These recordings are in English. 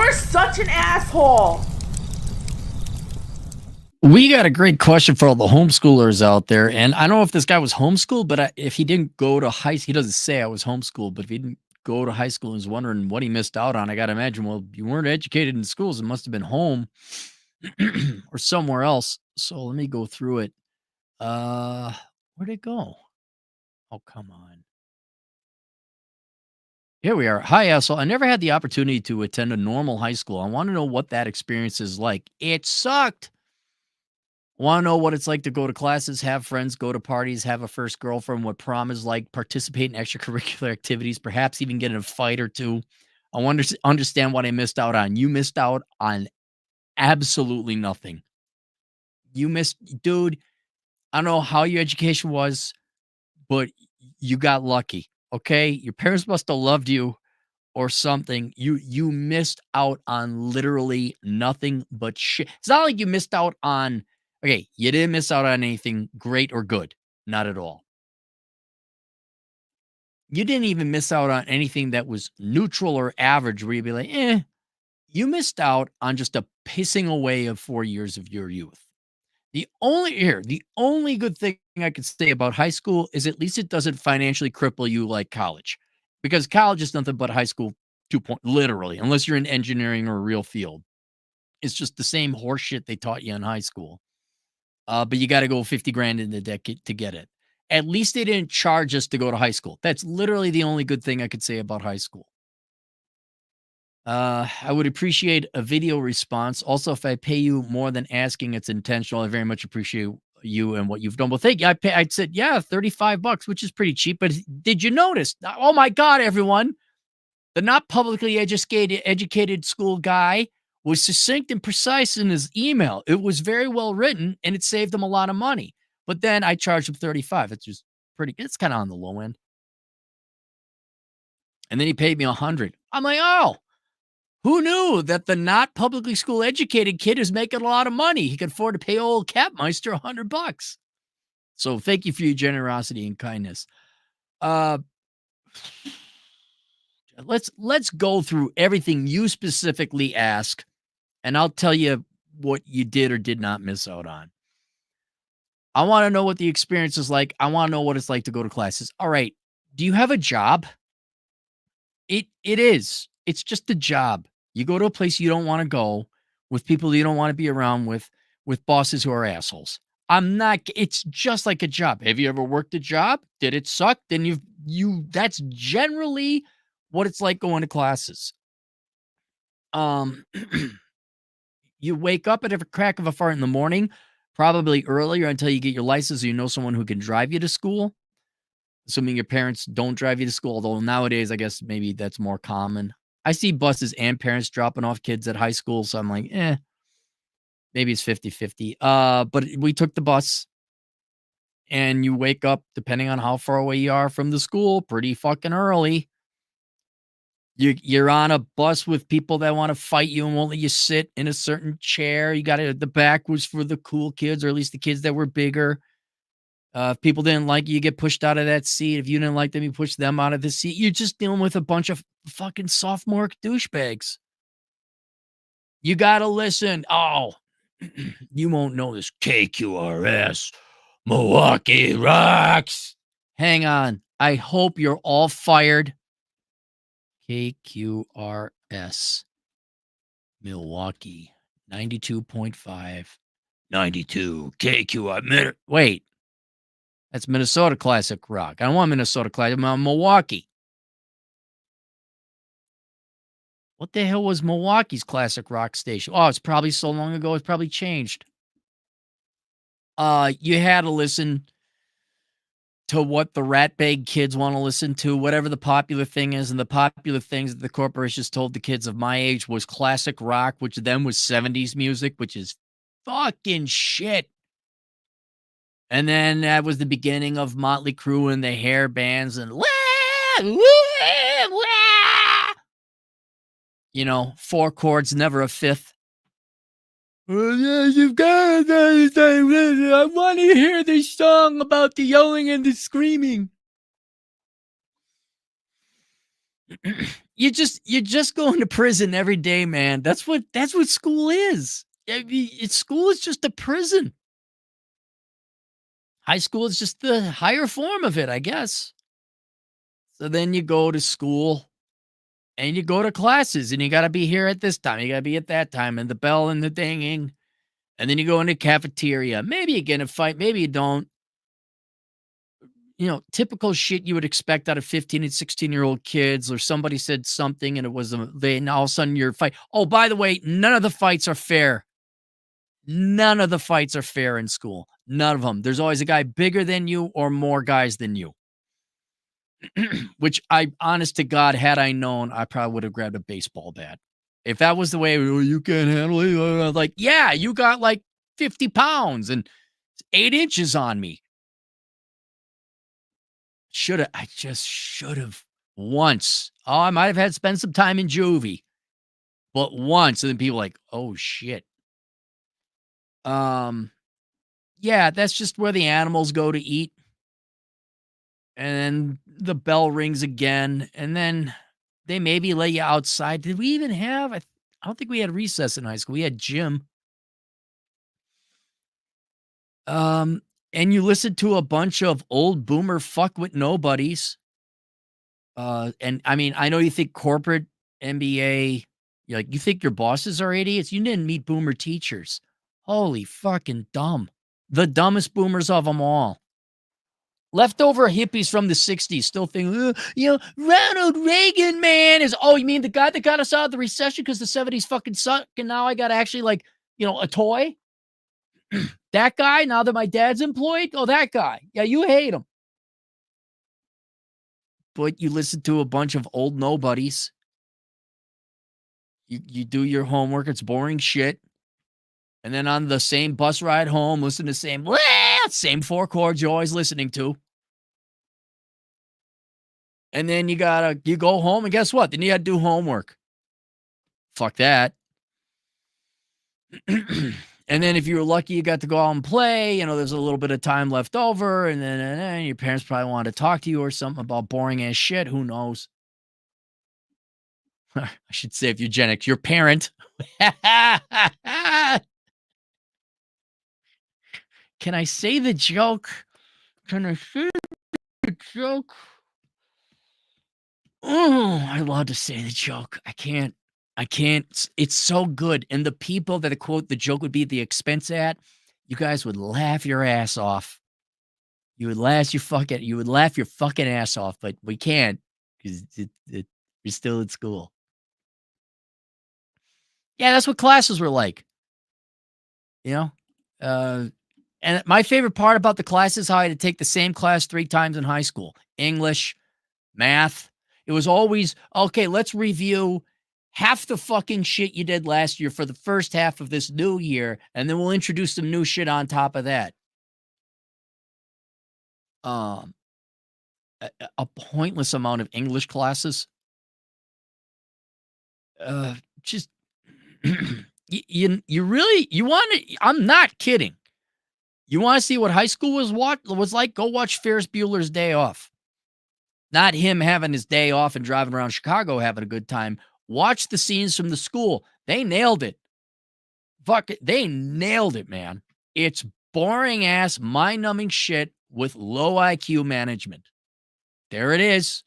You're such an asshole. We got a great question for all the homeschoolers out there. And I don't know if this guy was homeschooled, but if he didn't go to high school, he doesn't say I was homeschooled, but if he didn't go to high school and is wondering what he missed out on, I got to imagine, well, you weren't educated in schools. It must have been home or somewhere else. So let me go through it. Where'd it go? Oh, come on. Here we are. Hi, asshole. I never had the opportunity to attend a normal high school. I want to know what that experience is like. It sucked. Want to know what it's like to go to classes, have friends, go to parties, have a first girlfriend, what prom is like, participate in extracurricular activities, perhaps even get in a fight or two. I want to understand what I missed out on. You missed out on absolutely nothing. You missed, dude. I don't know how your education was, but you got lucky. Okay. Your parents must have loved you or something. You missed out on literally nothing but shit. It's not like you missed out on, okay, you didn't miss out on anything great or good. Not at all. You didn't even miss out on anything that was neutral or average where you'd be like, you missed out on just a pissing away of 4 years of your youth. The only good thing I could say about high school is at least it doesn't financially cripple you like college. Because college is nothing but high school 2 point literally, unless you're in engineering or a real field. It's just the same horse shit they taught you in high school. But you got to go 50 grand in the decade to get it. At least they didn't charge us to go to high school. That's literally the only good thing I could say about high school. I would appreciate a video response. Also, if I pay you more than asking, it's intentional. I very much appreciate you and what you've done. Well, thank you. I said, yeah, $35, which is pretty cheap. But did you notice? Oh my God, everyone. The not publicly educated school guy was succinct and precise in his email. It was very well written and it saved him a lot of money. But then I charged him 35. It's just it's kind of on the low end. And then he paid me 100. I'm like, oh, who knew that the not publicly school educated kid is making a lot of money? He could afford to pay old Capmeister $100. So thank you for your generosity and kindness. Let's go through everything you specifically ask, and I'll tell you what you did or did not miss out on. I want to know what the experience is like. I want to know what it's like to go to classes. All right. Do you have a job? It is. It's just a job. You go to a place you don't want to go with people you don't want to be around with bosses who are assholes. It's just like a job. Have you ever worked a job? Did it suck? Then that's generally what it's like going to classes. You wake up at a crack of a fart in the morning, probably earlier until you get your license, or you know someone who can drive you to school. Assuming your parents don't drive you to school, although nowadays I guess maybe that's more common. I see buses and parents dropping off kids at high school, so I'm like, maybe it's 50-50. But we took the bus, and you wake up, depending on how far away you are from the school, pretty fucking early. You're on a bus with people that want to fight you and won't let you sit in a certain chair. The back was for the cool kids, or at least the kids that were bigger. If people didn't like you get pushed out of that seat. If you didn't like them, you push them out of the seat. You're just dealing with a bunch of fucking sophomore douchebags. You got to listen. Oh, you won't know this. KQRS, Milwaukee rocks. Hang on. I hope you're all fired. KQRS, Milwaukee, 92.5, 92, KQR. Wait. That's Minnesota Classic Rock. I don't want Minnesota Classic. I'm Milwaukee. What the hell was Milwaukee's Classic Rock station? Oh, it's probably so long ago. It's probably changed. You had to listen to what the ratbag kids want to listen to, whatever the popular thing is. And the popular things that the corporations told the kids of my age was classic rock, which then was 70s music, which is fucking shit. And then that was the beginning of Motley Crue and the hair bands and four chords, never a fifth. You've got I want to hear this song about the yelling and the screaming. you're just going to prison every day, man. That's what school is. I mean, school is just a prison. High school is just the higher form of it, I guess. So then you go to school and you go to classes and you got to be here at this time. You got to be at that time and the bell and the dinging. And then you go into cafeteria. Maybe you get in a fight. Maybe you don't. Typical shit you would expect out of 15 and 16-year-old kids, or somebody said something and it was and all of a sudden you're fight. Oh, by the way, none of the fights are fair. None of the fights are fair in school. None of them. There's always a guy bigger than you or more guys than you. Which honest to God, had I known, I probably would have grabbed a baseball bat. If that was the way, "Oh, you can't handle it," like, yeah, you got like 50 pounds and 8 inches on me. I just should have once. Oh, I might have had to spend some time in juvie, but once. And then people like, oh shit. Um, yeah, that's just where the animals go to eat. And the bell rings again. And then they maybe let you outside. Did we even have, I don't think we had recess in high school. We had gym. And you listen to a bunch of old boomer fuck with nobodies. And I mean, I know you think corporate MBA, you think your bosses are idiots. You didn't meet boomer teachers. Holy fucking dumb. The dumbest boomers of them all. Leftover hippies from the 60s still think, Ronald Reagan, man, you mean the guy that got us out of the recession because the 70s fucking suck and now I got actually a toy? That guy, now that my dad's employed? Oh, that guy. Yeah, you hate him. But you listen to a bunch of old nobodies. You do your homework. It's boring shit. And then on the same bus ride home, listen to the same 4 chords you're always listening to. And then you go home and guess what? Then you got to do homework. Fuck that. And then if you were lucky, you got to go out and play. There's a little bit of time left over. And then your parents probably wanted to talk to you or something about boring ass shit. Who knows? I should say if eugenics, your parent. Can I say the joke? Can I say the joke? Oh, I love to say the joke. I can't. It's so good. And the people that quote the joke would be at the expense at, you guys would laugh your ass off. You would laugh your fucking ass off, but we can't because you're still in school. Yeah, that's what classes were like. And my favorite part about the class is how I had to take the same class 3 times in high school. English, math. It was always, okay, let's review half the fucking shit you did last year for the first half of this new year, and then we'll introduce some new shit on top of that. A pointless amount of English classes. Just you really want to? I'm not kidding. You want to see what high school was like? Go watch Ferris Bueller's Day Off. Not him having his day off and driving around Chicago having a good time. Watch the scenes from the school. They nailed it. Fuck it. They nailed it, man. It's boring ass, mind-numbing shit with low IQ management. There it is.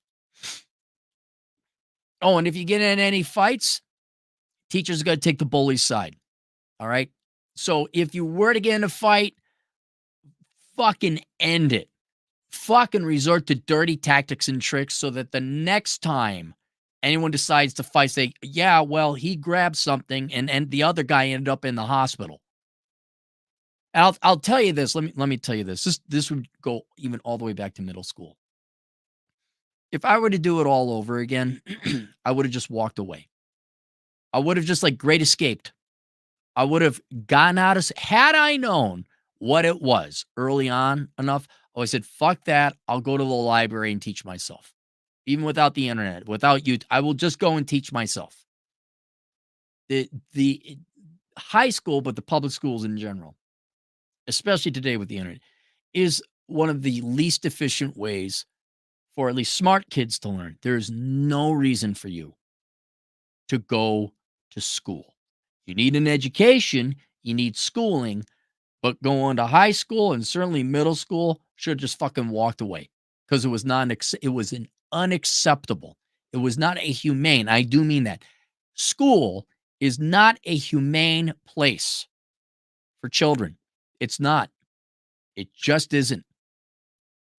Oh, and if you get in any fights, teachers are going to take the bully's side. All right? So if you were to get in a fight, fucking end it. Fucking resort to dirty tactics and tricks so that the next time anyone decides to fight, say, yeah, well, he grabbed something and the other guy ended up in the hospital. And I'll tell you this. Let me tell you this. This would go even all the way back to middle school. If I were to do it all over again, I would have just walked away. I would have just great escaped. I would have gone out of, had I known what it was early on enough, I said, fuck that. I'll go to the library and teach myself. Even without the internet, without you, I will just go and teach myself. The high school, but the public schools in general, especially today with the internet, is one of the least efficient ways for at least smart kids to learn. There's no reason for you to go to school. You need an education, you need schooling, but going to high school and certainly middle school should have just fucking walked away because it was an unacceptable. It was not a humane. I do mean that. School is not a humane place for children. It's not. It just isn't.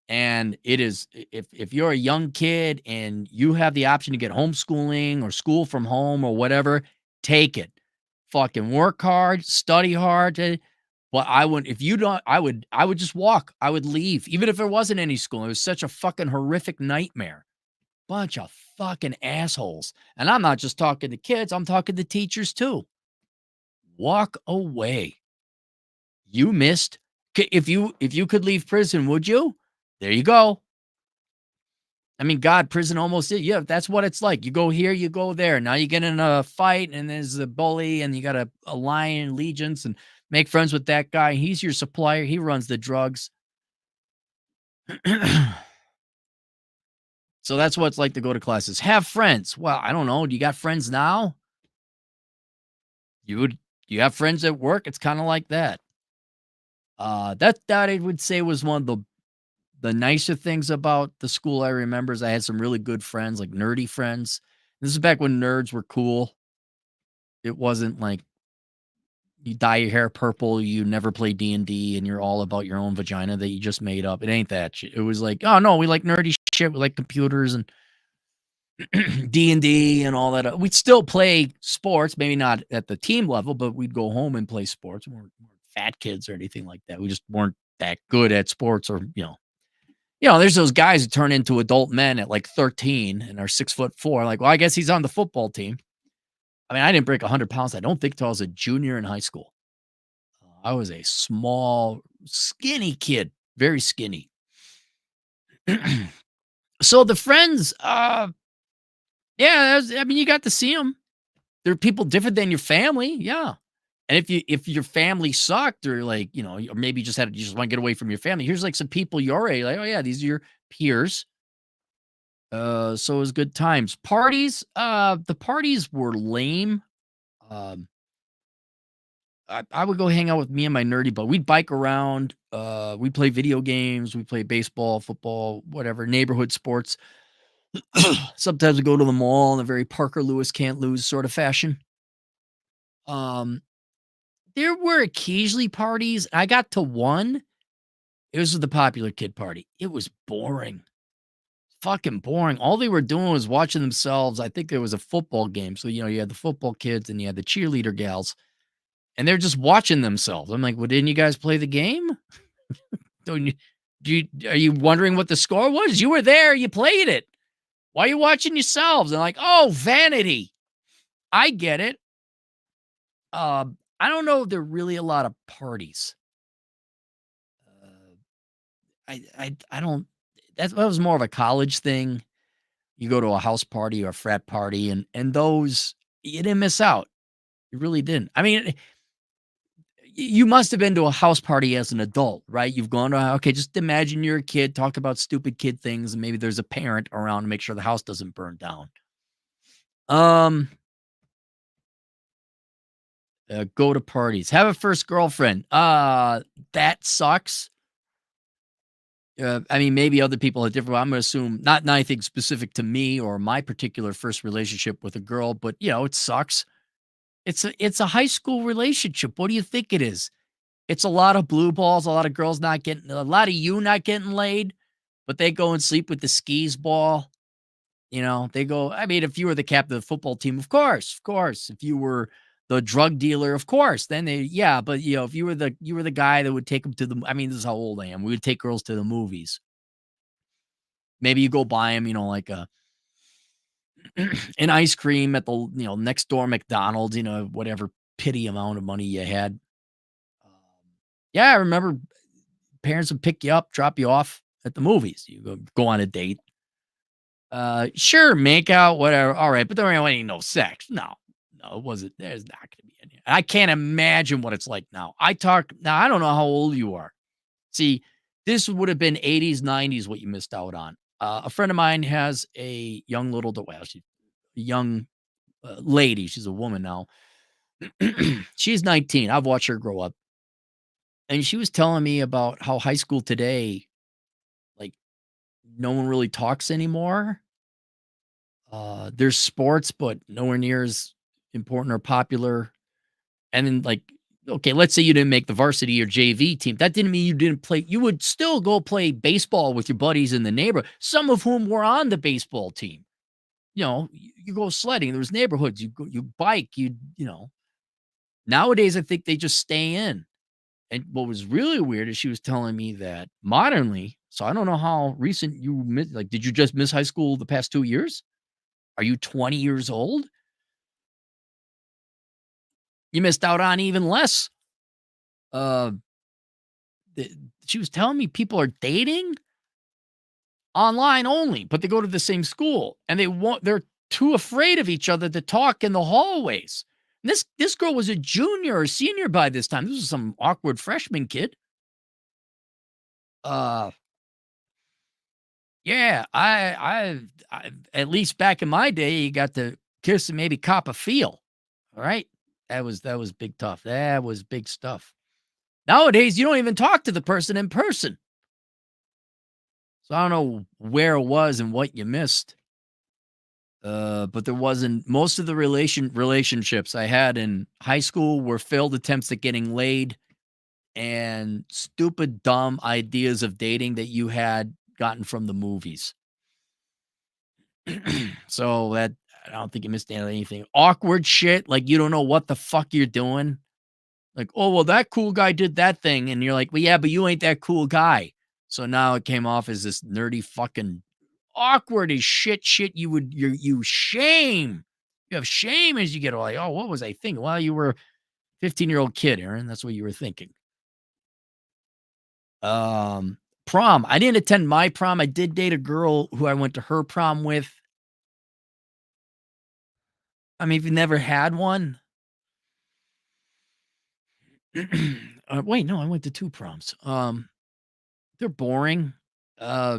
And it is if you're a young kid and you have the option to get homeschooling or school from home or whatever, take it. Fucking work hard, study hard. But I wouldn't if you don't I would just walk. I would leave. Even if there wasn't any school. It was such a fucking horrific nightmare. Bunch of fucking assholes. And I'm not just talking to kids, I'm talking to teachers too. Walk away. You missed. If you could leave prison, would you? There you go. I mean, God, prison almost did. Yeah, that's what it's like. You go here, you go there. Now you get in a fight, and there's a bully, and you got a lion allegiance, and make friends with that guy. He's your supplier. He runs the drugs. So that's what it's like to go to classes. Have friends. Well, I don't know. Do you got friends now? You have friends at work? It's kind of like that. That I would say was one of the nicer things about the school I remember is I had some really good friends, like nerdy friends. This is back when nerds were cool. It wasn't like you dye your hair purple, you never play D&D, and you're all about your own vagina that you just made up. It ain't that shit. It was like, oh no, we like nerdy shit. We like computers and D&D and all that. We'd still play sports, maybe not at the team level, but we'd go home and play sports. We weren't fat kids or anything like that. We just weren't that good at sports or, there's those guys who turn into adult men at like 13 and are 6'4". Like, well, I guess he's on the football team. I mean, I didn't break 100 pounds. I don't think till I was a junior in high school. I was a small, skinny kid, very skinny. So the friends, you got to see them. They're people different than your family, yeah. And if your family sucked or like, or maybe you just want to get away from your family, here's like some people your age, like, oh yeah, these are your peers. So it was good times. Parties, the parties were lame. I would go hang out with me and my nerdy buddy. We'd bike around. We'd play video games. We play baseball, football, whatever, neighborhood sports. Sometimes we go to the mall in a very Parker Lewis can't lose sort of fashion. There were occasionally parties. I got to one. It was the popular kid party. It was boring. Fucking boring. All they were doing was watching themselves. I think there was a football game. So, you had the football kids and you had the cheerleader gals. And they're just watching themselves. I'm like, well, didn't you guys play the game? Are you wondering what the score was? You were there. You played it. Why are you watching yourselves? And like, oh, vanity. I get it. I don't know if there are really a lot of parties. I don't. That was more of a college thing. You go to a house party or a frat party, and those you didn't miss out. You really didn't. I mean, you must have been to a house party as an adult, right? You've gone to just imagine you're a kid, talk about stupid kid things, and maybe there's a parent around to make sure the house doesn't burn down. Go to parties. Have a first girlfriend. That sucks. I mean, maybe other people are different. I'm going to assume not anything specific to me or my particular first relationship with a girl, but it sucks. It's a high school relationship. What do you think it is? It's a lot of blue balls, a lot of girls not getting, a lot of you not getting laid, but they go and sleep with the skis ball. They go, I mean, if you were the captain of the football team, of course. If you were the drug dealer, of course, then but if you were the guy that would take them to this is how old I am. We would take girls to the movies. Maybe you go buy them, like an ice cream at the, next door McDonald's, whatever pity amount of money you had. I remember parents would pick you up, drop you off at the movies. You go on a date. Sure, make out, whatever. All right, but there ain't no sex. No, it wasn't. There's not going to be any. I can't imagine what it's like now. I don't know how old you are. See, this would have been 80s, 90s, what you missed out on. A friend of mine has a young little, she's young, lady. She's a woman now. She's 19. I've watched her grow up. And she was telling me about how high school today, like, no one really talks anymore. There's sports, but nowhere near as important or popular. And then, like, okay, let's say you didn't make the varsity or JV team. That didn't mean you didn't play. You would still go play baseball with your buddies in the neighborhood, some of whom were on the baseball team. You go sledding. There's neighborhoods. You bike. Nowadays, I think they just stay in. And what was really weird is she was telling me that modernly, so I don't know how recent you missed, like, did you just miss high school the past 2 years? Are you 20 years old? You missed out on even less. Uh, th she was telling me people are dating online only, but they go to the same school, and they're too afraid of each other to talk in the hallways. This girl was a junior or senior by this time. This was some awkward freshman kid. Uh Yeah, I at least back in my day, you got to kiss and maybe cop a feel. All right. That was big tough. That was big stuff. Nowadays, you don't even talk to the person in person. So I don't know where it was and what you missed. But there wasn't most of the relationships I had in high school were failed attempts at getting laid and stupid, dumb ideas of dating that you had gotten from the movies. So that I don't think you missed out on anything. Awkward shit, like you don't know what the fuck you're doing. Like, oh well, that cool guy did that thing, and you're like, well, yeah, but you ain't that cool guy. So now it came off as this nerdy fucking awkward as shit. You shame. You have shame as you get like, oh, what was I thinking? Well, you were a 15-year-old kid, Aaron. That's what you were thinking. Prom. I didn't attend my prom. I did date a girl who I went to her prom with. I mean, if you never had one, wait, no, I went to 2 proms. They're boring. Uh,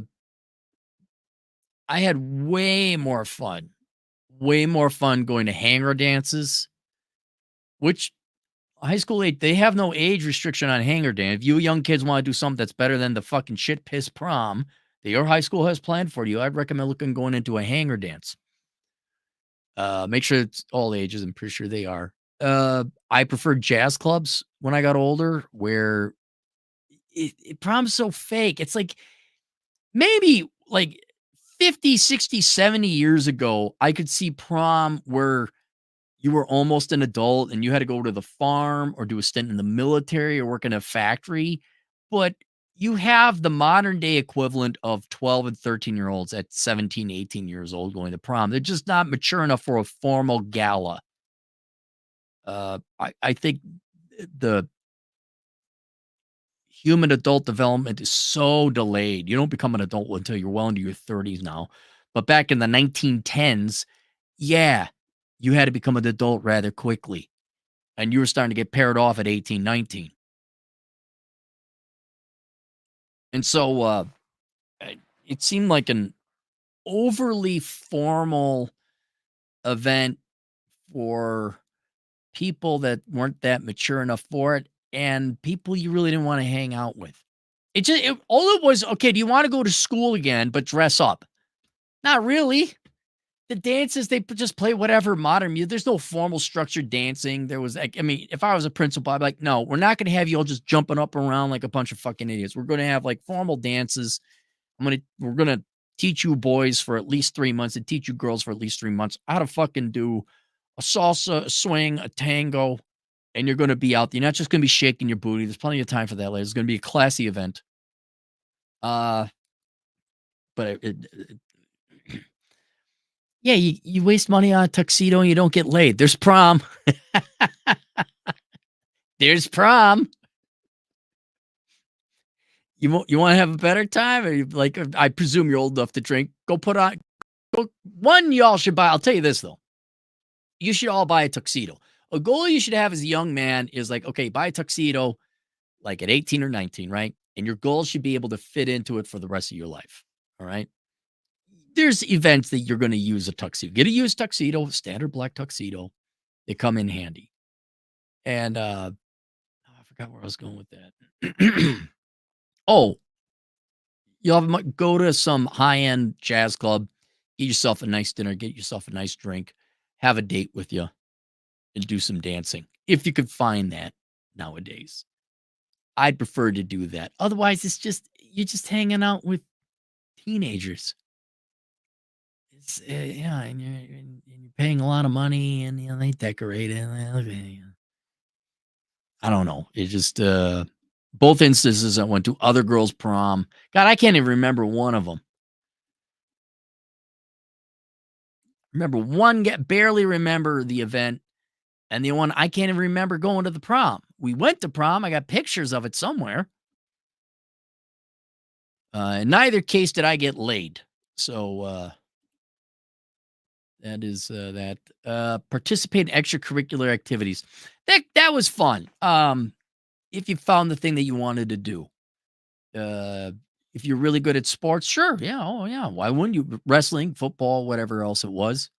I had way more fun going to hanger dances, which high school age, they have no age restriction on hanger dance. If you young kids wanna do something that's better than the fucking shit piss prom that your high school has planned for you, I'd recommend going into a hanger dance. Make sure it's all ages, I'm pretty sure they are. I preferred jazz clubs when I got older where prom's so fake. It's like maybe like 50, 60, 70 years ago, I could see prom where you were almost an adult and you had to go to the farm or do a stint in the military or work in a factory. But you have the modern day equivalent of 12 and 13-year-olds at 17, 18 years old going to prom. They're just not mature enough for a formal gala. I think the human adult development is so delayed. You don't become an adult until you're well into your 30s now. But back in the 1910s, yeah, you had to become an adult rather quickly. And you were starting to get paired off at 18, 19. And so it seemed like an overly formal event for people that weren't that mature enough for it and people you really didn't want to hang out with. All it was, okay, do you want to go to school again, but dress up? Not really. The dances, they just play whatever modern music. There's no formal structured dancing. There was like, I mean, if I was a principal, I'd be like, no, we're not going to have you all just jumping up and around like a bunch of fucking idiots. We're going to have like formal dances. We're going to teach you boys for at least 3 months and teach you girls for at least 3 months how to fucking do a salsa, a swing, a tango, and you're going to be out there. You're not just going to be shaking your booty. There's plenty of time for that later. It's going to be a classy event. Uh, but yeah, you waste money on a tuxedo and you don't get laid. There's prom. There's prom. You want to have a better time? Or like, I presume you're old enough to drink. One, y'all should buy. I'll tell you this though. You should all buy a tuxedo. A goal you should have as a young man is like, okay, buy a tuxedo like at 18 or 19, right? And your goal should be able to fit into it for the rest of your life. All right. there's events that you're going to use a tuxedo. Get a used tuxedo, standard black tuxedo. They come in handy. And I forgot where I was going with that. Oh, you'll go to some high-end jazz club, get yourself a nice dinner, get yourself a nice drink, have a date with you, and do some dancing. If you could find that nowadays. I'd prefer to do that. Otherwise, it's just you're just hanging out with teenagers. It's yeah, and you're paying a lot of money, and they decorate it. I don't know. It just both instances I went to, other girls' prom. God, I can't even remember one of them. Remember one, get barely remember the event, and the one I can't even remember going to the prom. We went to prom. I got pictures of it somewhere. In neither case did I get laid. So that is that. Participate in extracurricular activities. That was fun. If you found the thing that you wanted to do. If you're really good at sports, sure. Yeah. Oh, yeah. Why wouldn't you? Wrestling, football, whatever else it was.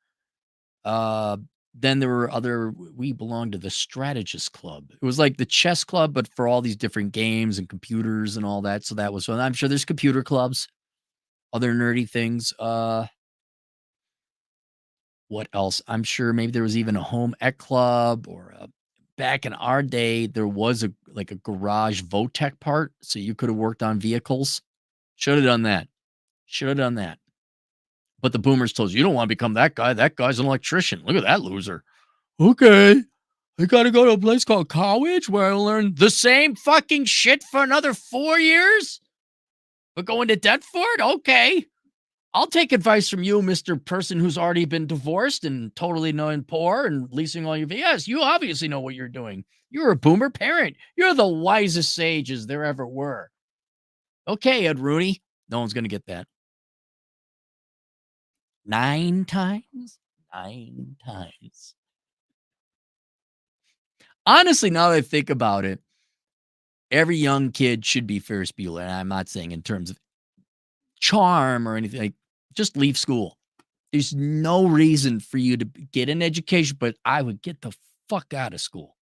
Then there were we belonged to the strategist club. It was like the chess club, but for all these different games and computers and all that. So that was fun. I'm sure there's computer clubs, other nerdy things. What else? I'm sure maybe there was even a home ec club or back in our day, there was a garage Votech part. So you could have worked on vehicles. Should have done that. Should have done that. But the boomers told you don't want to become that guy. That guy's an electrician. Look at that loser. Okay. I got to go to a place called college where I learn the same fucking shit for another 4 years? But going to debt for it? Okay. I'll take advice from you, Mr. Person who's already been divorced and totally knowing poor and leasing all your. Yes, you obviously know what you're doing. You're a boomer parent. You're the wisest sages there ever were. Okay, Ed Rooney. No one's going to get that. 9 times? 9 times. Honestly, now that I think about it, every young kid should be Ferris Bueller. And I'm not saying in terms of charm or anything. Like, just leave school. There's no reason for you to get an education, but I would get the fuck out of school.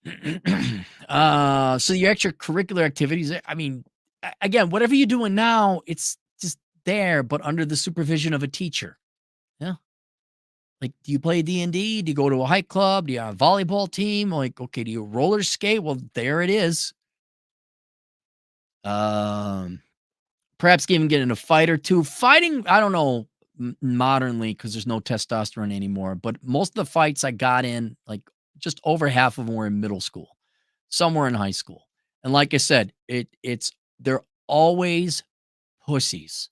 So your extracurricular activities, I mean, again, whatever you're doing now, it's just there, but under the supervision of a teacher. Yeah. Like, do you play D&D? Do you go to a hike club? Do you have a volleyball team? Like, okay, do you roller skate? Well, there it is. Perhaps even get in a fight or two. Fighting, I don't know modernly because there's no testosterone anymore, but most of the fights I got in, like just over half of them were in middle school, somewhere in high school. And like I said, they're always pussies.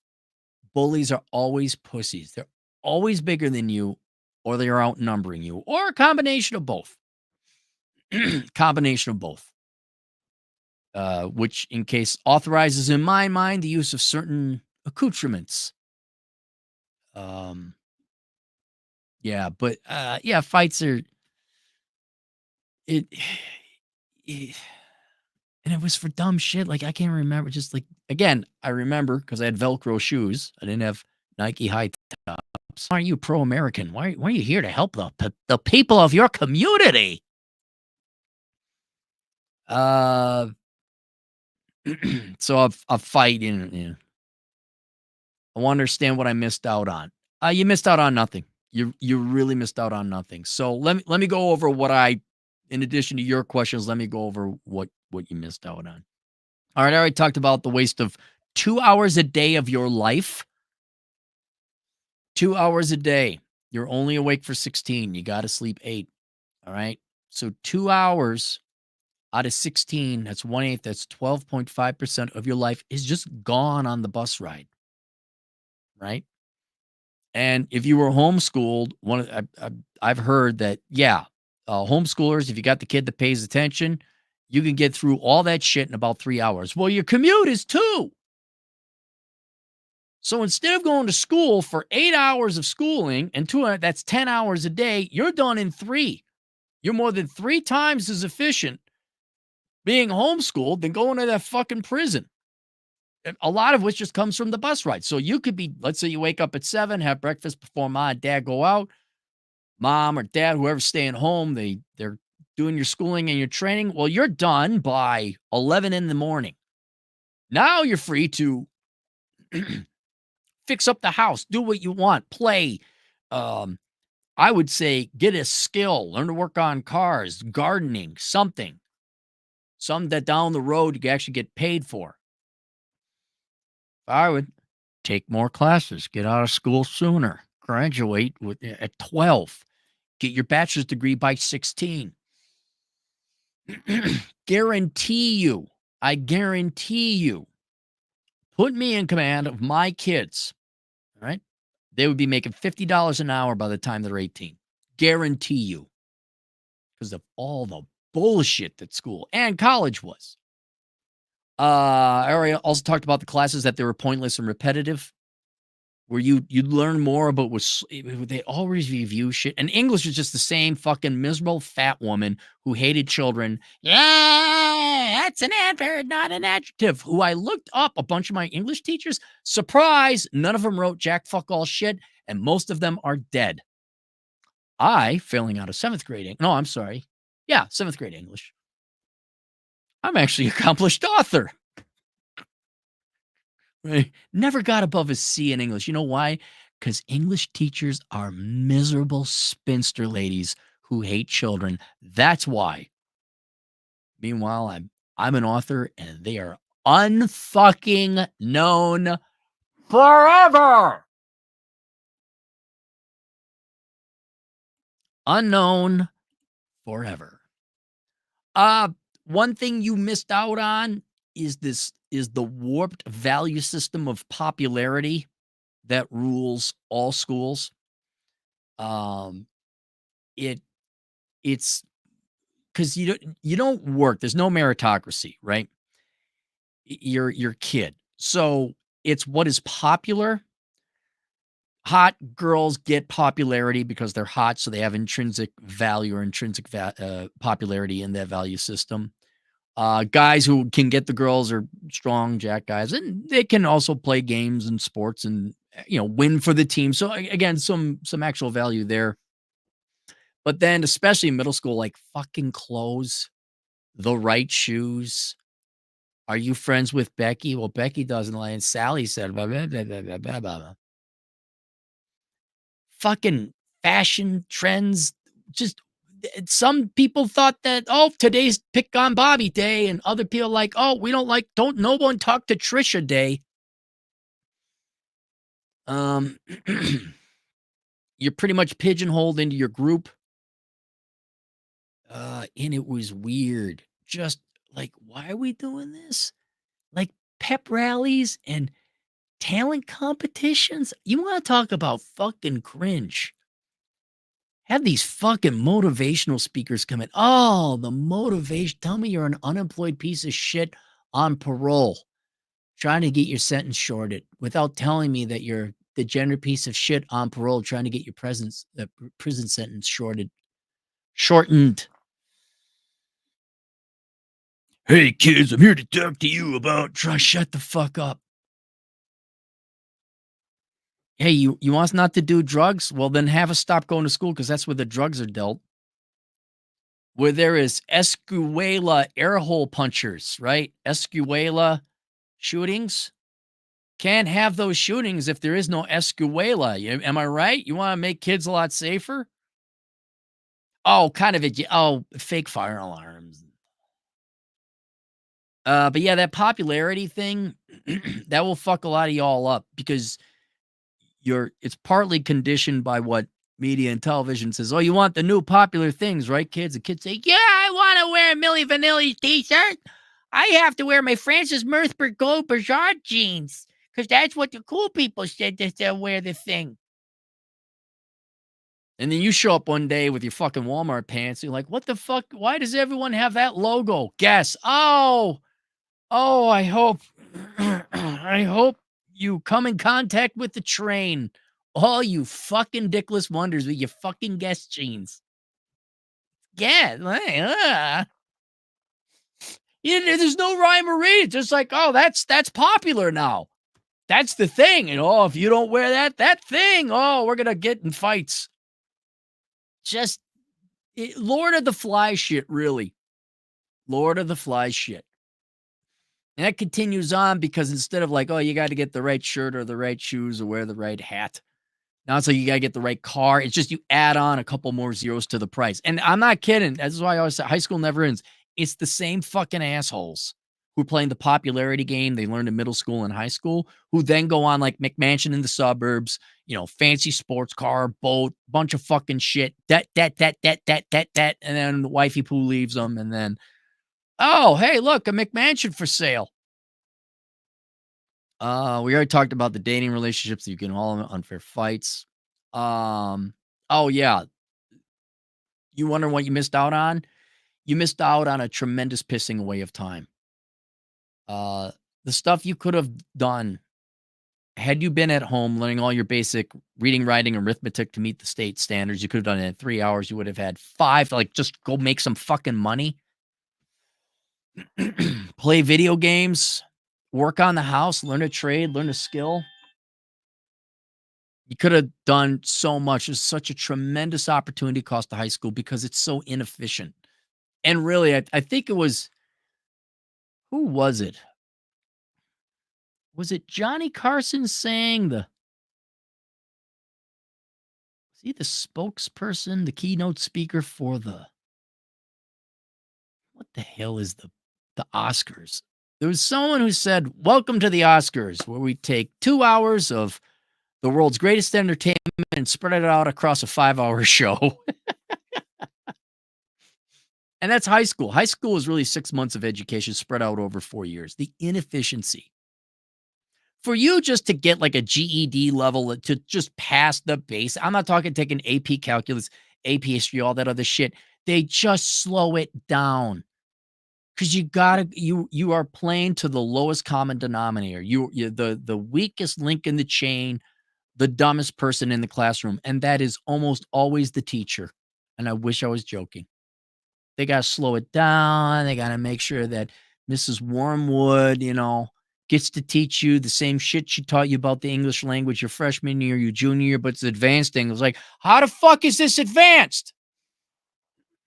Bullies are always pussies. They're always bigger than you, or they are outnumbering you, or a combination of both. Combination of both. Which in case authorizes in my mind the use of certain accoutrements. Yeah, but yeah, fights are it, it and it was for dumb shit. Like, I can't remember. Just like, again, I remember because I had Velcro shoes. I didn't have Nike high tops. Why are you pro-American? Why are you here to help the people of your community? So a fight in. I want to understand what I missed out on. You missed out on nothing. You really missed out on nothing. So let me go over what in addition to your questions, let me go over what you missed out on. All right, I already talked about the waste of 2 hours a day of your life. 2 hours a day. You're only awake for 16. You got to sleep 8. All right. So 2 hours out of 16, that's 1/8, that's 12.5% of your life is just gone on the bus ride. Right. And if you were homeschooled, I've heard that, yeah, homeschoolers, if you got the kid that pays attention, you can get through all that shit in about 3 hours. Well, your commute is 2. So instead of going to school for 8 hours of schooling and that's 10 hours a day, you're done in 3. You're more than 3 times as efficient being homeschooled than going to that fucking prison. A lot of which just comes from the bus ride. So you could be, let's say you wake up at 7, have breakfast before mom and dad go out. Mom or dad, whoever's staying home, they're doing your schooling and your training. Well, you're done by 11 in the morning. Now you're free to fix up the house, do what you want, play. Um, I would say get a skill, learn to work on cars, gardening, something that down the road you can actually get paid for. I would take more classes, get out of school sooner, graduate at 12, get your bachelor's degree by 16. Guarantee you, I guarantee you, put me in command of my kids, all right? They would be making $50 an hour by the time they're 18. Guarantee you. Because of all the bullshit that school and college was. I already also talked about the classes that they were pointless and repetitive, where you'd learn more about they always review shit. And English is just the same fucking miserable fat woman who hated children. Yeah, that's an adverb, not an adjective. Who I looked up a bunch of my English teachers. Surprise, none of them wrote jack fuck all shit, and most of them are dead. I, failing out of 7th grade, no, I'm sorry. Yeah, 7th grade English. I'm actually an accomplished author. Right? Never got above a C in English. You know why? Because English teachers are miserable spinster ladies who hate children. That's why. Meanwhile, I'm an author, and they are unfucking known forever. Unknown forever. One thing you missed out on is the warped value system of popularity that rules all schools. It's because you don't work. There's no meritocracy, right? You're kid. So it's what is popular. Hot girls get popularity because they're hot, so they have intrinsic value or intrinsic popularity in that value system. Guys who can get the girls are strong jack guys, and they can also play games and sports and win for the team. So again, some actual value there. But then, especially in middle school, like fucking clothes, the right shoes. Are you friends with Becky? Well, Becky doesn't like, and Sally said, blah, blah, blah, blah, blah, blah, blah. Fucking fashion trends. Just some people thought that, oh, today's pick on Bobby day, and other people like, oh, we don't no one talk to Trisha day. You're pretty much pigeonholed into your group. And it was weird. Just like, why are we doing this? Like pep rallies and talent competitions. You want to talk about fucking cringe? Have these fucking motivational speakers come in. Oh, the motivation. Tell me you're an unemployed piece of shit on parole, trying to get your sentence shorted without telling me that you're a degenerate piece of shit on parole, trying to get your prison sentence shortened. Hey kids, I'm here to talk to you about shut the fuck up. Hey, you want us not to do drugs? Well, then have us stop going to school because that's where the drugs are dealt. Where there is Escuela air hole punchers, right? Escuela shootings. Can't have those shootings if there is no Escuela. Am I right? You want to make kids a lot safer? Oh, kind of fake fire alarms. But yeah, that popularity thing, that will fuck a lot of y'all up because it's partly conditioned by what media and television says. Oh, you want the new popular things, right, kids? The kids say, yeah, I want to wear a Milli Vanilli t-shirt. I have to wear my Francis Merthberg Gold Bajard jeans because that's what the cool people said that they'll wear the thing. And then you show up one day with your fucking Walmart pants. And you're like, what the fuck? Why does everyone have that logo? Guess. Oh, I hope you come in contact with the train. All you fucking dickless wonders with your fucking Guess jeans. Yeah. There's no rhyme or reason. Just like, oh, that's popular now. That's the thing. And oh, if you don't wear that thing, oh, we're gonna get in fights. Just Lord of the Fly shit, really. Lord of the Flies shit. And that continues on because instead of like, oh, you got to get the right shirt or the right shoes or wear the right hat. Now it's like you got to get the right car. It's just you add on a couple more zeros to the price. And I'm not kidding. That's why I always say high school never ends. It's the same fucking assholes who are playing the popularity game they learned in middle school and high school, who then go on like McMansion in the suburbs, fancy sports car, boat, bunch of fucking shit, that, and then the wifey poo leaves them, and then, oh, hey, look, a McMansion for sale. We already talked about the dating relationships that you can all unfair fights. Oh yeah, you wonder what you missed out on? You missed out on a tremendous pissing away of time. Uh, the stuff you could have done had you been at home learning all your basic reading, writing, arithmetic to meet the state standards, you could have done it in 3 hours. You would have had 5 to like just go make some fucking money, play video games, work on the house, learn a trade, learn a skill. You could have done so much. It's such a tremendous opportunity cost to high school because it's so inefficient. And really, I think it was, who was it? Was it Johnny Carson saying was he the spokesperson, the keynote speaker for what the hell is the Oscars? There was someone who said, "Welcome to the Oscars, where we take 2 hours of the world's greatest entertainment and spread it out across a 5-hour show." And that's high school. High school is really 6 months of education spread out over 4 years. The inefficiency. For you just to get like a GED level to just pass the base. I'm not talking taking AP calculus, AP history, all that other shit. They just slow it down. Cause you are playing to the lowest common denominator. You're the weakest link in the chain, the dumbest person in the classroom, and that is almost always the teacher. And I wish I was joking. They gotta slow it down. They gotta make sure that Mrs. Wormwood, gets to teach you the same shit she taught you about the English language your freshman year, your junior year, but it's advanced English. Like, how the fuck is this advanced?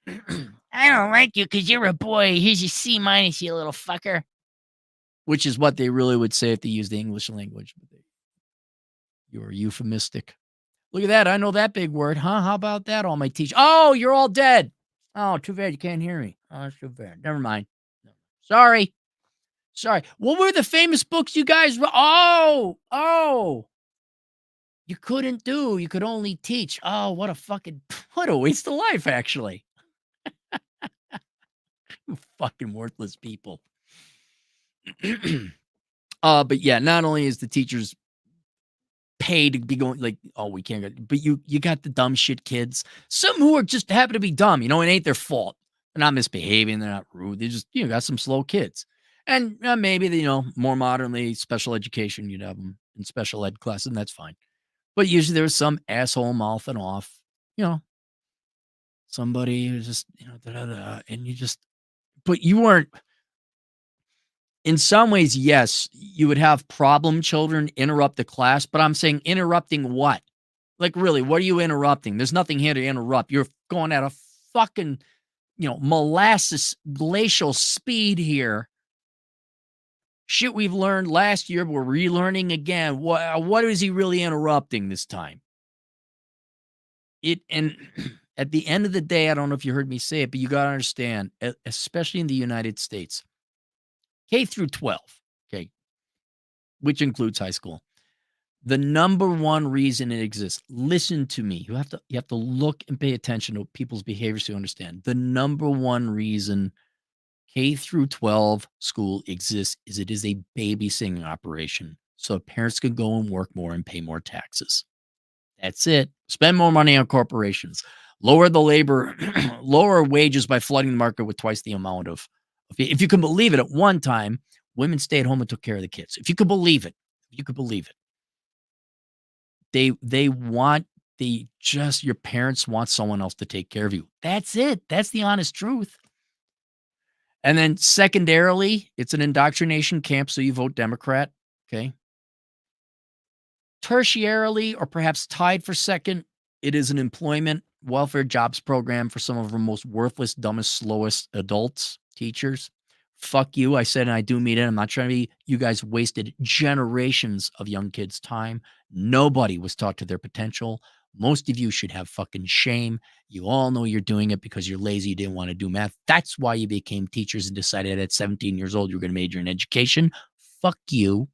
I don't like you because you're a boy. Here's your C minus, you little fucker. Which is what they really would say if they used the English language. But you are euphemistic. Look at that. I know that big word, huh? How about that, all my teachers? Oh, you're all dead. Oh, too bad you can't hear me. Oh, that's too bad. Never mind. Sorry. What were the famous books you guys wrote? Oh. You couldn't do. You could only teach. Oh, what a waste of life, actually. Fucking worthless people. But yeah, not only is the teachers paid to be going like, oh, we can't go, but you got the dumb shit kids. Some who are just happen to be dumb, it ain't their fault. They're not misbehaving, they're not rude. They just, got some slow kids. And maybe more modernly special education, you'd have them in special ed classes, and that's fine. But usually there's some asshole mouthing off, somebody who's just, and you just, but you weren't. In some ways, yes, you would have problem children interrupt the class, but I'm saying interrupting what? Like, really, what are you interrupting? There's nothing here to interrupt. You're going at a fucking, molasses glacial speed here. Shit we've learned last year, we're relearning again. What is he really interrupting this time? And at the end of the day, I don't know if you heard me say it, but you got to understand, especially in the United States, K through 12, okay, which includes high school. The number one reason it exists, listen to me. You have to look and pay attention to people's behaviors to understand. The number one reason K through 12 school exists is it is a babysitting operation. So parents can go and work more and pay more taxes. That's it. Spend more money on corporations. Lower the lower wages by flooding the market with twice the amount of. If you can believe it, at one time, women stayed home and took care of the kids. If you could believe it. Your parents want someone else to take care of you. That's it. That's the honest truth. And then secondarily, it's an indoctrination camp, so you vote Democrat, okay? Tertiarily, or perhaps tied for second, it is an employment welfare jobs program for some of our most worthless, dumbest, slowest adults, teachers. Fuck you. I said, and I do mean it. I'm not trying to be, you guys wasted generations of young kids' time. Nobody was taught to their potential. Most of you should have fucking shame. You all know you're doing it because you're lazy. You didn't want to do math. That's why you became teachers and decided at 17 years old you were going to major in education. Fuck you.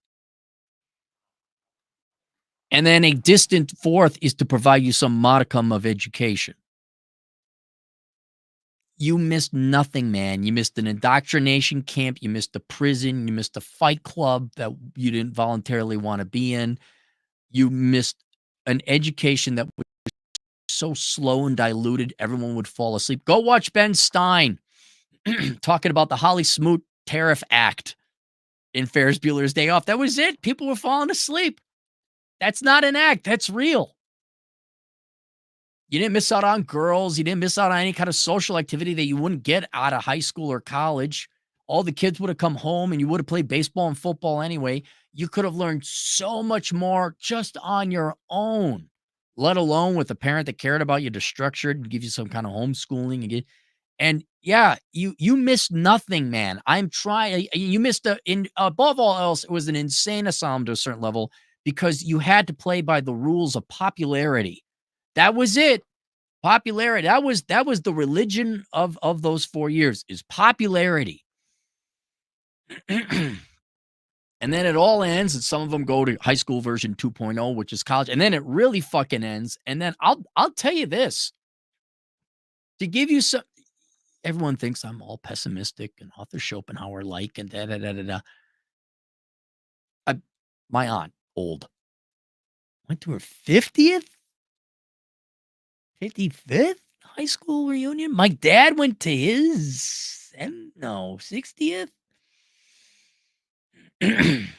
And then a distant fourth is to provide you some modicum of education. You missed nothing, man. You missed an indoctrination camp. You missed a prison. You missed a fight club that you didn't voluntarily want to be in. You missed an education that was so slow and diluted, everyone would fall asleep. Go watch Ben Stein talking about the Holly Smoot Tariff Act in Ferris Bueller's Day Off. That was it. People were falling asleep. That's not an act. That's real. You didn't miss out on girls. You didn't miss out on any kind of social activity that you wouldn't get out of high school or college. All the kids would have come home and you would have played baseball and football anyway. You could have learned so much more just on your own, let alone with a parent that cared about you to structure it and give you some kind of homeschooling. And yeah, you missed nothing, man. I'm trying. You missed above all else, it was an insane asylum to a certain level because you had to play by the rules of popularity. That was it. Popularity. That was the religion of those 4 years is popularity. And then it all ends, and some of them go to high school version 2.0, which is college, and then it really fucking ends. And then I'll tell you this to give you some. Everyone thinks I'm all pessimistic and Arthur Schopenhauer like and da da da da da. My aunt, old, went to her 50th, 55th high school reunion. My dad went to his 60th.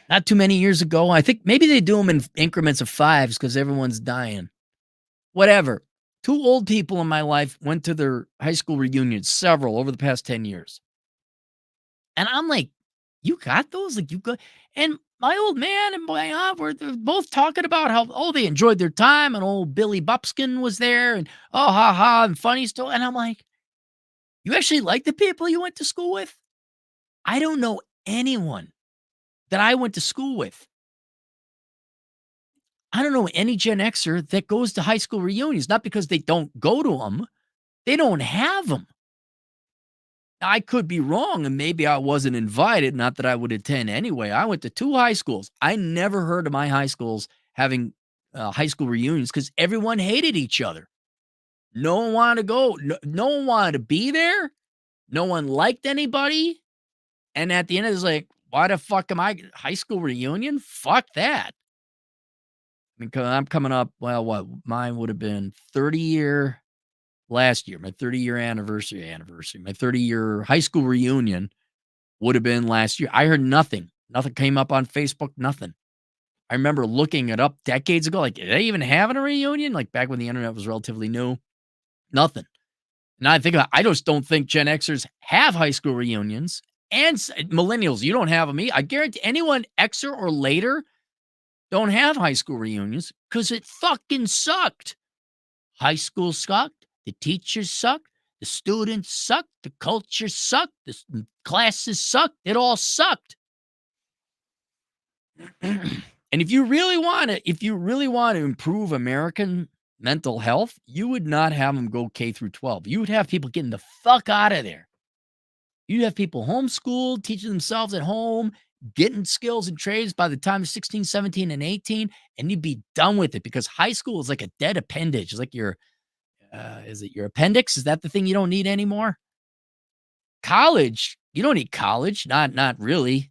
Not too many years ago. I think maybe they do them in increments of 5s because everyone's dying. Whatever. 2 old people in my life went to their high school reunions, several over the past 10 years. And I'm like, you got those? Like, you got. And my old man and my aunt were both talking about how, they enjoyed their time. And old Billy Bupskin was there. And, ha, ha, and funny stuff. And I'm like, you actually like the people you went to school with? I don't know anyone that I went to school with. I don't know any Gen Xer that goes to high school reunions, not because they don't go to them. They don't have them. I could be wrong, and maybe I wasn't invited, not that I would attend anyway. I went to 2 high schools. I never heard of my high schools having high school reunions because everyone hated each other. No one wanted to go. No one wanted to be there. No one liked anybody. And at the end, it's like, why the fuck am I high school reunion? Fuck that. Because I'm coming up, well, what? Mine would have been 30-year last year, my 30-year anniversary. My 30-year high school reunion would have been last year. I heard nothing. Nothing came up on Facebook, nothing. I remember looking it up decades ago, like, are they even having a reunion? Like back when the internet was relatively new. Nothing. Now I think I just don't think Gen Xers have high school reunions. And millennials, you don't have them. I guarantee anyone Xer or later don't have high school reunions because it fucking sucked. High school sucked. The teachers sucked. The students sucked. The culture sucked. The classes sucked. It all sucked. And if you really want to improve American mental health, you would not have them go K through 12. You would have people getting the fuck out of there. You'd have people homeschooled, teaching themselves at home, getting skills and trades by the time they're 16, 17, and 18, and you'd be done with it because high school is like a dead appendage. It's like is it your appendix? Is that the thing you don't need anymore? College, you don't need college. Not really.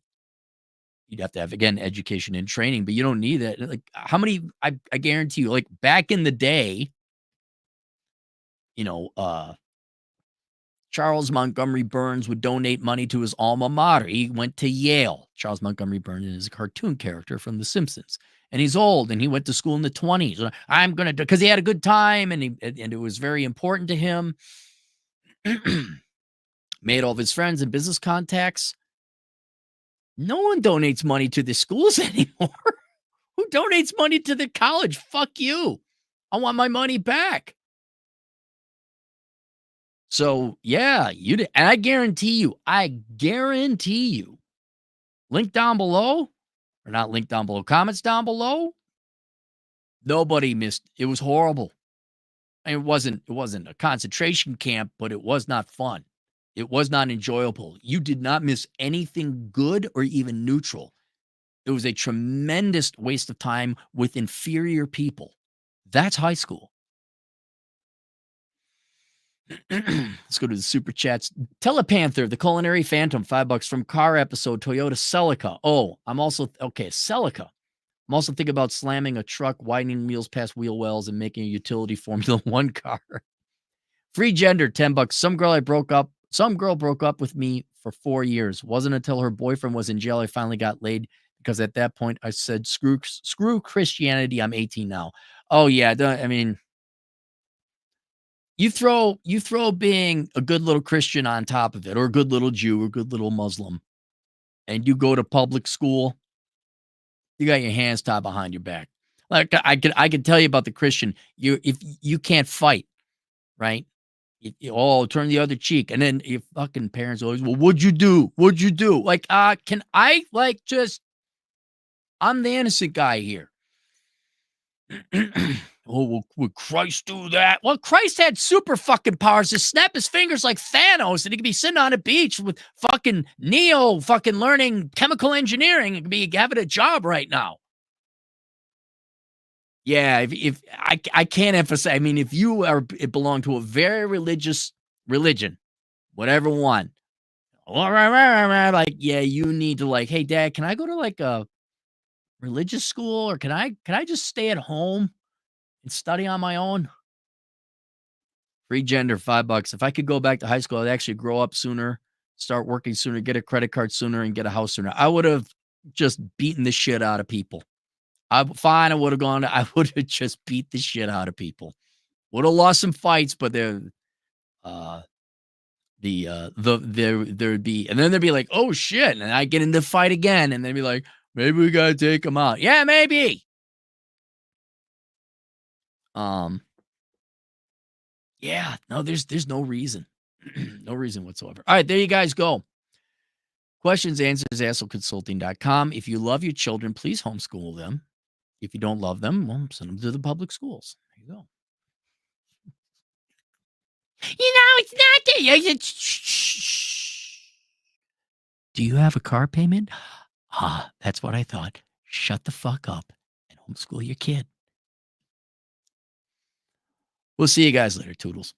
You'd have to have, again, education and training, but you don't need that. Like, how many, I guarantee you, like back in the day, Charles Montgomery Burns would donate money to his alma mater. He went to Yale. Charles Montgomery Burns is a cartoon character from The Simpsons. And he's old, and he went to school in the 20s. I'm going to, because he had a good time, and it was very important to him. made all of his friends and business contacts. No one donates money to the schools anymore. Who donates money to the college? Fuck you. I want my money back. So, yeah, and I guarantee you, link down below, or not link down below, comments down below. Nobody missed. It was horrible. And it wasn't a concentration camp, but it was not fun. It was not enjoyable. You did not miss anything good or even neutral. It was a tremendous waste of time with inferior people. That's high school. Let's go to the super chats. Telepanther, the culinary phantom, $5 from car episode, Toyota Celica. Oh, Celica. I'm also thinking about slamming a truck, widening wheels past wheel wells, and making a utility Formula One car. Free gender, $10. Some girl broke up with me for 4 years. Wasn't until her boyfriend was in jail I finally got laid, because at that point I said, screw Christianity. I'm 18 now. Oh yeah, you throw being a good little Christian on top of it, or a good little Jew, or a good little Muslim, and you go to public school, you got your hands tied behind your back. Like I could tell you about the Christian. If you can't fight, right? Turn the other cheek, and then your fucking parents always, well, what'd you do? What'd you do? Like, can I I'm the innocent guy here. Oh, would Christ do that? Well, Christ had super fucking powers to snap his fingers like Thanos, and he could be sitting on a beach with fucking Neo fucking learning chemical engineering and could be having a job right now. Yeah, if I can't emphasize, I mean, if you belong to a very religious religion, whatever one, like, yeah, you need to hey, Dad, can I go to a religious school, or can I just stay at home and study on my own? Free gender, $5. If I could go back to high school, I'd actually grow up sooner, start working sooner, get a credit card sooner, and get a house sooner. I would have just beaten the shit out of people. I would have just beat the shit out of people. Would have lost some fights, but there'd be, and then they'd be like, oh shit. And I get in the fight again. And they'd be like, maybe we got to take them out. Yeah, maybe. Yeah, no, there's no reason. No reason whatsoever. All right, there you guys go. Questions, answers, assholeconsulting.com. If you love your children, please homeschool them. If you don't love them, well, send them to the public schools. There you go. It's not that. Do you have a car payment? That's what I thought. Shut the fuck up and homeschool your kid. We'll see you guys later, Toodles.